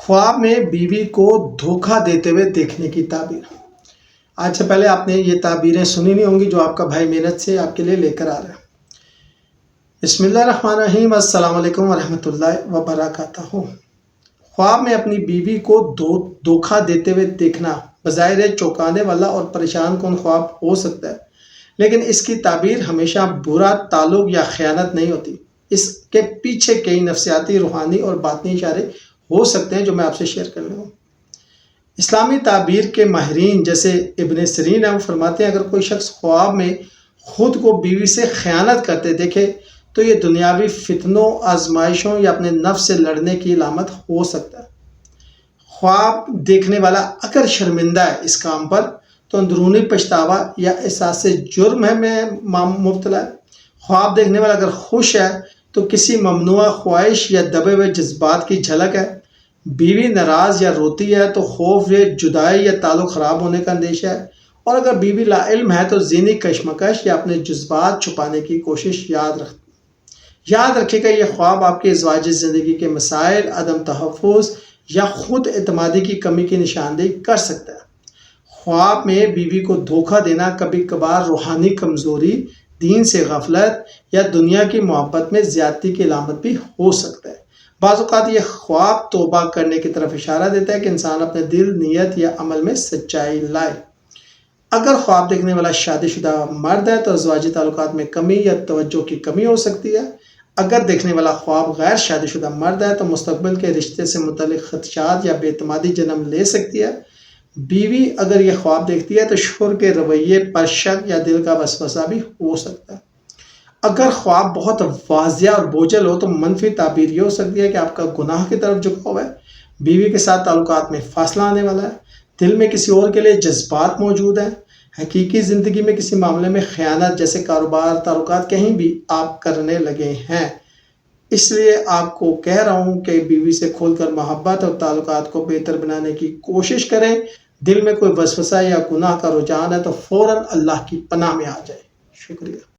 ख्वाब में बीवी को धोखा देते हुए देखने की ताबीर। आज से पहले आपने ये ताबीरें सुनी नहीं होंगी जो आपका भाई मेहनत से आपके लिए लेकर आ रहा है। बिस्मिल्लाहिर्रहमानिर्रहीम, अस्सलाम वालेकुम वरहमतुल्लाहि वबरकातुहू। ख्वाब में अपनी बीवी को धोखा देते हुए देखना बज़ाहिर चौंकाने वाला और परेशान कौन ख्वाब हो सकता है, लेकिन इसकी ताबीर हमेशा बुरा ताल्लुक या ख़यानत नहीं होती। इसके पीछे कई नफ्सियाती, रूहानी और बातनी इशारे हो सकते हैं जो मैं आपसे शेयर कर रहा हूँ। इस्लामी ताबीर के माहिरीन जैसे इब्न सीरीन है, वो फरमाते हैं अगर कोई शख्स ख्वाब में खुद को बीवी से ख़यानत करते देखे तो ये दुनियावी फितनों, आजमाइशों या अपने नफ्स से लड़ने की अलामत हो सकता है। ख्वाब देखने वाला अगर शर्मिंदा है इस काम पर तो अंदरूनी पछतावा या एहसास जुर्म है में मुब्तला है। ख्वाब देखने वाला अगर खुश है तो किसी ममनुआ ख्वाहिश या दबे हुए जज्बात की झलक है। बीवी नाराज़ या रोती है तो खौफ या जुदाई या ताल्लुक़ ख़राब होने का अंदेशा है। और अगर बीवी लाइल्म है तो ज़हनी कशमकश या अपने जज्बात छुपाने की कोशिश। याद रखिएगा, ये ख्वाब आपके अज़वाजी ज़िंदगी के मसाइल, अदम तहफ़्फ़ुज़ या ख़ुद एतमादी की कमी की निशानदेही कर सकता है। ख्वाब में बीवी को धोखा देना कभी कभार रूहानी कमज़ोरी, दीन से गफलत या दुनिया की मोहब्बत में ज़्यादती की अलामत भी हो सकता है। बाज़ औक़ात ये ख्वाब तौबा करने की तरफ इशारा देता है कि इंसान अपने दिल, नीयत या अमल में सच्चाई लाए। अगर ख्वाब देखने वाला शादीशुदा मर्द है तो अज़वाजी ताल्लुकात में कमी या तवज्जो की कमी हो सकती है। अगर देखने वाला ख्वाब गैर शादीशुदा मर्द है तो मुस्तक़बिल के रिश्ते से मुतल्लिक़ ख़दशात या बेतमादी जन्म ले सकती है। बीवी अगर ये ख्वाब देखती है तो शोहर के रवैये पर शक या दिल का वसवसा भी हो सकता है। अगर ख्वाब बहुत वाज़िया और बोझल हो तो मनफी ताबीर ये हो सकती है कि आपका गुनाह की तरफ झुकाव है, बीवी के साथ ताल्लुकात में फासला आने वाला है, दिल में किसी और के लिए जज्बात मौजूद हैं, हकीकी ज़िंदगी में किसी मामले में ख़यानत जैसे कारोबार, ताल्लुकात कहीं भी आप करने लगे हैं। इसलिए आपको कह रहा हूँ कि बीवी से खोलकर मोहब्बत और ताल्लुकात को बेहतर बनाने की कोशिश करें। दिल में कोई वसवसा या गुनाह का रुझान है तो फ़ौरन अल्लाह की पनाह में आ जाए। शुक्रिया।